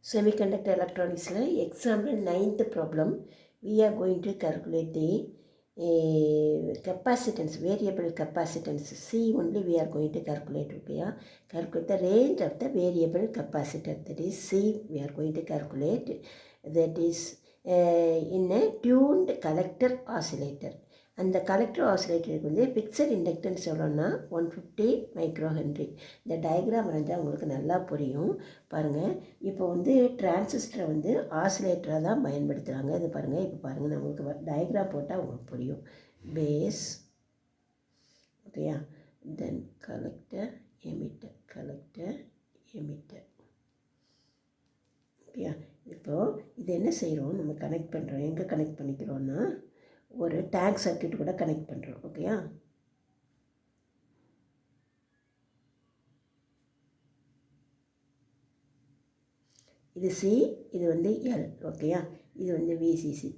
Semiconductor electronics example 9th problem. We are going to calculate the capacitance, variable capacitance. C only we are going to calculate. Okay, calculate the range of the variable capacitor. That is C we are going to calculate. That is in a tuned collector oscillator. அந்த collector ஆசிலேட்டருக்கு வந்து fixed inductance எவ்வளோன்னா 150 micro Henry. இந்த diagram வரைஞ்சால் உங்களுக்கு நல்லா புரியும். பாருங்கள், இப்போ வந்து டிரான்சிஸ்டரை வந்து ஆசிலேட்டராக தான் பயன்படுத்துகிறாங்க. இது பாருங்கள், இப்போ பாருங்கள், நான் உங்களுக்கு டயக்ராம் போட்டால் உங்களுக்கு புரியும். பேஸ், ஓகேயா, தென் கலெக்டர் எமிட்டர், கலெக்டர் எமிட்டர். ஓகேயா, இப்போது இது என்ன செய்கிறோம், நம்ம கனெக்ட் பண்ணுறோம். எங்கே கனெக்ட் பண்ணிக்கிறோன்னா ஒரு டேங்க் சர்க்கியூட் கூட கனெக்ட் பண்ணுறோம். ஓகேயா, இது சி, இது வந்து எல். ஓகேயா, இது வந்து விசிசி.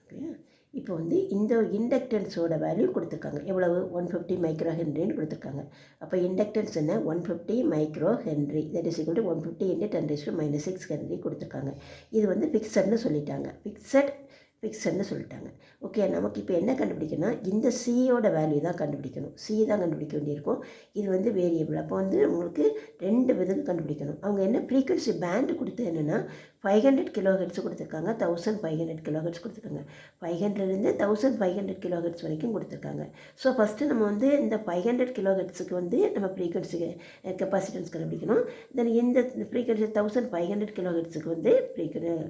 ஓகேயா, இப்போ வந்து இந்த இண்டக்டன்ஸோட வேல்யூ கொடுத்துருக்காங்க. எவ்வளவு? 150 மைக்ரோ ஹென்ரின்னு கொடுத்துருக்காங்க. அப்போ இண்டக்டன்ஸ் என்ன? 150 micro Henry. That is equal to 150 × 10⁻⁶ Henry கொடுத்துருக்காங்க. இது வந்து ஃபிக்ஸட்னு சொல்லிட்டாங்க. ஃபிக்ஸட்னு சொல்லிட்டாங்க. ஓகே, நமக்கு இப்போ என்ன கண்டுபிடிக்கணும்? இந்த சியோட வேல்யூ தான் கண்டுபிடிக்கணும். சி தான் கண்டுபிடிக்க வேண்டியிருக்கும். இது வந்து வேரியபிள். அப்போ வந்து உங்களுக்கு 2 விதம் கண்டுபிடிக்கணும். அவங்க என்ன ஃப்ரீக்வன்சி பேண்டு கொடுத்து என்னென்னா 500 kHz கொடுத்துருக்காங்க, 1500 kHz கொடுத்துருக்காங்க. 500லேருந்து 1500 kHz வரைக்கும் கொடுத்துருக்காங்க. ஸோ ஃபஸ்ட்டு நம்ம வந்து இந்த 500 kHzக்கு வந்து நம்ம ஃப்ரீக்வன்சி கெப்பாசிட்டன்ஸ் கண்டுபிடிக்கணும். தென் இந்த ஃப்ரீக்வன்சி 1500 kHzக்கு வந்து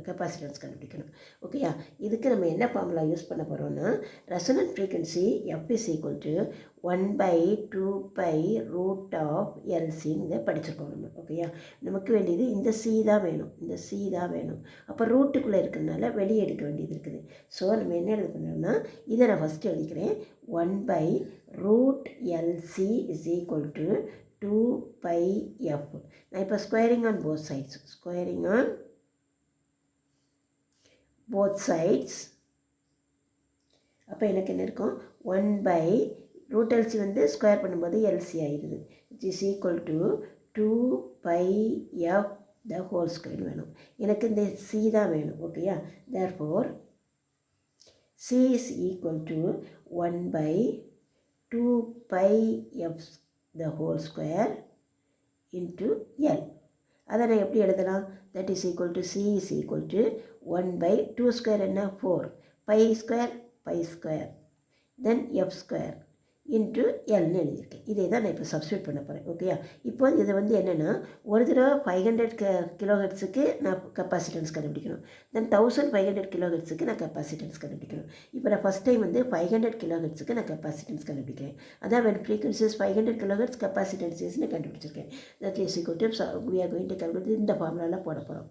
கெப்பாசிட்டன்ஸ் கண்டுபிடிக்கணும். ஓகேயா, இதுக்கு நம்ம என்ன ஃபார்முலா யூஸ் பண்ண போகிறோம்னா, resonant frequency F is equal to 1/2π√LCன்னு படிச்சிருக்கோம் நம்ம. ஓகேயா, நமக்கு வேண்டியது இந்த சி தான் வேணும், இந்த சி தான் வேணும். அப்போ ரூட்டுக்குள்ளே இருக்கிறதுனால வெளியே எடுக்க வேண்டியது இருக்குது. ஸோ நம்ம என்ன எழுத பண்ணோம்னா, இதை நான் ஃபஸ்ட்டு எழுதிக்கிறேன். 1/√LC is equal to 2πf. நான் இப்போ squaring on both sides, squaring on both sides. அப்போ எனக்கு என்ன இருக்கும்? 1/√LC வந்து ஸ்கொயர் பண்ணும்போது LC ஆகிடுது. It is equal to 2πf the whole square வேணும். எனக்கு இந்த சி தான் வேணும். ஓகேயா, therefore c is equal to 1/2πf the whole square into l. அதை நான் எப்படி எழுதலாம்? That is equal to c is equal to 1/2 square என்ன? 4 π square then f square into எல்னு எழுதியிருக்கேன். இதே தான் நான் இப்போ சப்ஸ்டியூட் பண்ண போகிறேன். ஓகேயா, இப்போ இது வந்து என்னென்னா, ஒரு தடவை 500 kHzக்கு நான் கெப்பாசிட்டன்ஸ் கண்டுபிடிக்கணும். தென் 1500 kHzக்கு நான் கெப்பாசிட்டன்ஸ் கண்டுபிடிக்கணும். இப்போ நான் ஃபஸ்ட் டைம் வந்து 500 kHzக்கு நான் கெப்பாசிட்டன்ஸ் கண்டுபிடிக்கிறேன். அதான் when frequency is 500 kHz capacitance isன்னு கண்டுபிடிச்சிருக்கேன். That is equal to we are going to calculate இந்த ஃபார்முலாவில் போட போகிறோம்.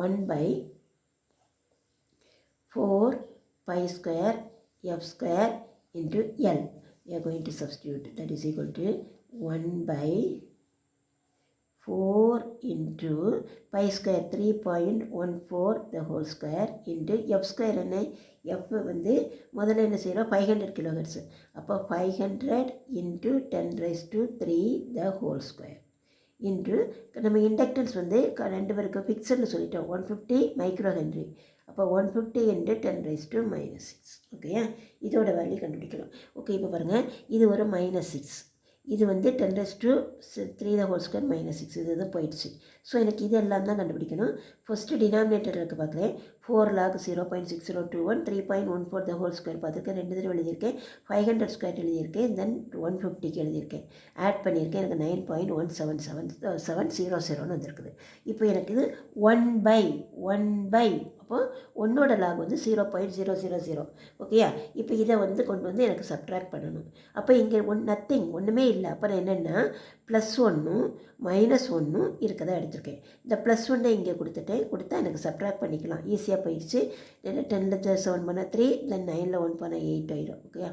1/4π square f square into l. We are going to substitute. That is equal to 1/4 into pi square 3.14 the whole square into f square என்ன? f வந்து முதல்ல என்ன செய்கிறோம்? 500 kHz. அப்போ 500 into 10⁻³ the whole square into நம்ம இண்டக்டன்ஸ் வந்து 2 பேருக்கு ஃபிக்ஸட்னு சொல்லிட்டோம், 150 மைக்ரோ ஹென்ரி. அப்போ 150 × 10⁻⁻⁶. ஓகேயா, இதோட வேல்யூ கண்டுபிடிக்கணும். ஓகே, இப்போ பாருங்கள், இது ஒரு -6, இது வந்து 10⁻³ the whole square -6, இது போயிடுச்சு. ஸோ எனக்கு இது எல்லாம் தான் கண்டுபிடிக்கணும். ஃபஸ்ட்டு டினாமினேட்டருக்கு பார்க்குறேன். 4 log 0.6021 3.14 the whole square பார்த்துருக்கேன். 2 தடவை எழுதியிருக்கேன். 500 ஸ்கொயர் எழுதியிருக்கேன். தென் 150க்கு எழுதியிருக்கேன். ஆட் பண்ணியிருக்கேன். எனக்கு 9.177700 வந்திருக்குது. இப்போ எனக்கு இது 1/1 அப்போ 1ஓட லாக் வந்து 0.000. ஓகேயா, இப்போ இதை வந்து கொண்டு வந்து எனக்கு சப்ட்ராக்ட் பண்ணணும். அப்போ இங்கே நத்திங், ஒன்றுமே இல்லை. அப்புறம் என்னென்னா +1 -1 இருக்கதா எடுத்திருக்கேன். இந்த +1 இங்கே கொடுத்தா எனக்கு சப்ட்ராக்ட் பண்ணிக்கலாம், ஈஸியாக போயிடுச்சு. 10ல் 7 பண்ணால் 3, தென் 9ல் 1 பண்ணால் 8 ஆகிடும். ஓகேயா,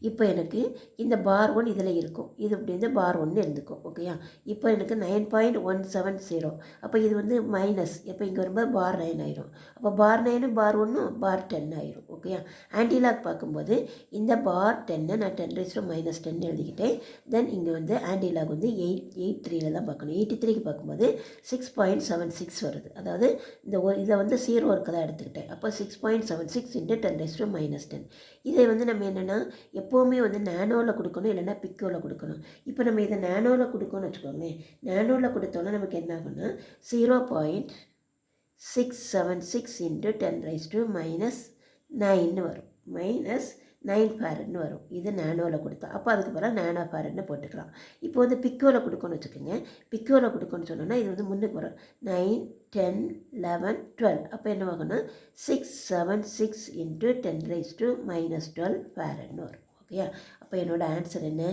இப்போ எனக்கு இந்த பார் 1 இதில் இருக்கும், இது இப்படி வந்து பார் 1 இருந்துக்கும். ஓகேயா? இப்போ எனக்கு 9.170. அப்போ இது வந்து மைனஸ், இப்போ இங்கே வரும்போது பார் 9 ஆயிரும். அப்போ பார் 9 பார் 1 பார் 10 ஆயிரும். ஓகேயா? ஆன்டிலாக் பார்க்கும்போது இந்த பார் 10 நான் 10⁻10 எழுதிக்கிட்டேன். தென் இங்கே வந்து ஆன்டிலாக் வந்து 883 தான் பார்க்கணும். 83க்கு பார்க்கும்போது 6.76 வருது. அதாவது இதை வந்து 0 இருக்கதான் எடுத்துக்கிட்டேன். அப்போ 6.76 × 10⁻10. இதை வந்து நம்ம என்னென்னா எப்போவுமே வந்து நேனோவில் கொடுக்கணும், இல்லைன்னா பிக்கோவில் கொடுக்கணும். இப்போ நம்ம இதை நேனோவில் கொடுக்கணும்னு வச்சுக்கோங்க. நேனோவில் கொடுத்தோன்னா நமக்கு என்ன ஆகும்னா 0.676 × 10⁻9 வரும். -9 ஃபாரட்னு வரும். இது நேனோவில் கொடுத்தா. அப்போ அதுக்கு பிறகு நேனோ ஃபாரட்னு போட்டுக்கலாம். இப்போ வந்து பிக்கோவில் கொடுக்கணும்னு வச்சுக்கோங்க. பிக்கோவில் கொடுக்கணும்னு சொன்னோன்னா இது வந்து முன்னுக்கு வரும் 9, 10, 11, 12. அப்போ என்ன ஆகும்னா 676 × 10⁻12 ஃபாரட்னு வரும். ஓகேயா? அப்போ என்னோட ஆன்சர் என்ன?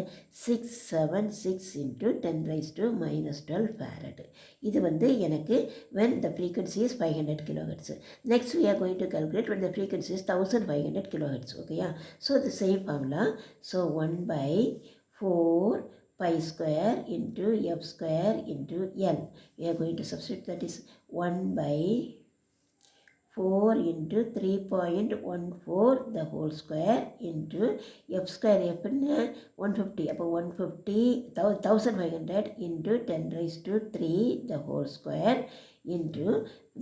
676 × 10⁻12 ஃபாரட். இது வந்து எனக்கு when the frequency is 500 kHz. Next we are going to calculate when the frequency is 1500 kHz. Okay, so the same formula. So 1/4 pi square into f square into L. We are going to substitute, that is 1/4 into 3.14 the whole square into f square, f 150, அப்போ 1500 into 10⁻3 the whole square into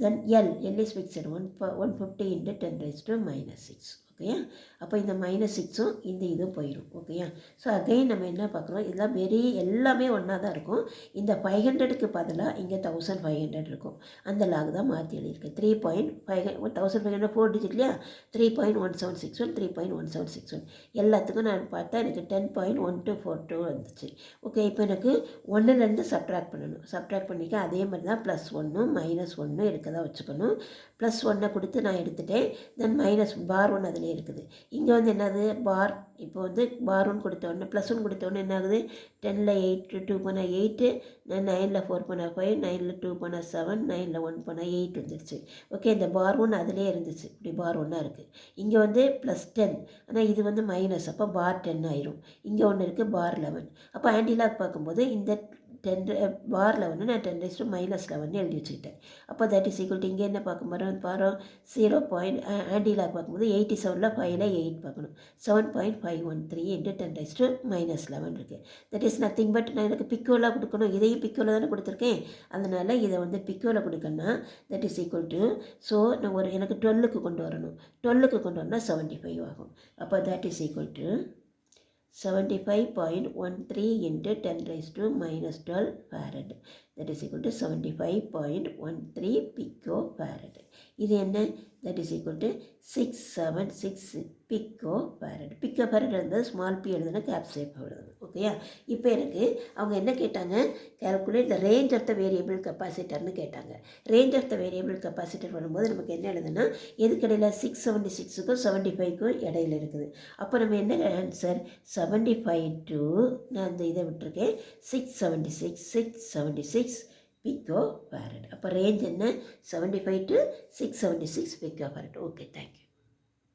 then L is fixed 150 into 10⁻6. ஓகேயா? அப்போ இந்த -6ம் இந்த இதுவும் போயிடும். ஓகேயா? So again நம்ம என்ன பார்க்குறோம், இதெல்லாம் எல்லாமே ஒன்றா தான் இருக்கும். இந்த 500க்கு பதிலாக இங்கே 1500 இருக்கும். அந்த லாக் தான் மாற்றி எழுதியிருக்கேன். 1500 4 டிஜிட் இல்லையா? 3.1761 3.1761 எல்லாத்துக்கும் நான் பார்த்தா எனக்கு 10.1242 வந்துச்சு. ஓகே, இப்போ எனக்கு 1லேருந்து சப்ட்ராக்ட் பண்ணணும். சப்ட்ராக்ட் பண்ணிக்க அதே மாதிரி தான் +1 -1 இருக்கதா வச்சுக்கணும். +1 கொடுத்து நான் எடுத்துட்டேன். தென் பார் 1 அதில் இருக்குது. இங்கே வந்து என்னது பார், இப்போ வந்து பார் 1 கொடுத்தோடனே +1 கொடுத்தோடனே என்ன ஆகுது? 10ல் 8 2 போனால் 8, 9ல் 4 போனால் 5, 9ல் 2 போனால் 7, 9ல் 1 போனால் 8 வந்துடுச்சு. ஓகே, இந்த பார் 1 அதிலே இருந்துச்சு. இப்படி பார் 1 இருக்குது. இங்கே வந்து +10, ஆனால் இது வந்து மைனஸ், அப்போ பார் 10 ஆயிரும். இங்கே ஒன்று இருக்குது பார் 11. அப்போ ஆன்டிலாக் பார்க்கும்போது இந்த பார் 11 நான் 10⁻11 எழுதி வச்சுக்கிட்டேன். அப்போ தட் இஸ் ஈக்குவல் டு இங்கே என்ன பார்க்க போகிறோம் 0. ஆன்டிலாக் பார்க்கும்போது 87ல் 5ல் 8 பார்க்கணும். 7.513 × 10⁻11 இருக்குது. தட் இஸ் நத்திங் பட் நான் எனக்கு பிக்கோலாக கொடுக்கணும். இதையும் பிக்கோவில் தானே கொடுத்துருக்கேன். அதனால் இதை வந்து பிக்கோவில் கொடுக்கணும்னா that is equal to, so நான் எனக்கு 12க்கு கொண்டு வரணும். 12க்கு கொண்டு வரணும்னா 75 ஆகும். அப்போ that is equal to 75.13 × 10⁻12 farad. That is equal to 75.13 picofarad. இது என்ன? That is equal to 676 picofarad. Picofarad வந்து ஸ்மால் பி எழுதுனா கேப் சேப் எழுதணும். ஓகேயா? இப்போ எனக்கு அவங்க என்ன கேட்டாங்க? calculate the range of the variable capacitorன்னு கேட்டாங்க. range of the variable capacitor வரும்போது நமக்கு என்ன எழுதுனா எதுக்கடையில் 676க்கும் 75க்கும் இடையில இருக்குது. அப்போ நம்ம என்ன ஆன்சர் 75 to நான் அந்த இதை விட்டுருக்கேன் 676 picofarad. அப்போ ரேஞ்ச் என்ன 75 to 676 picofarad. Okay, thank you.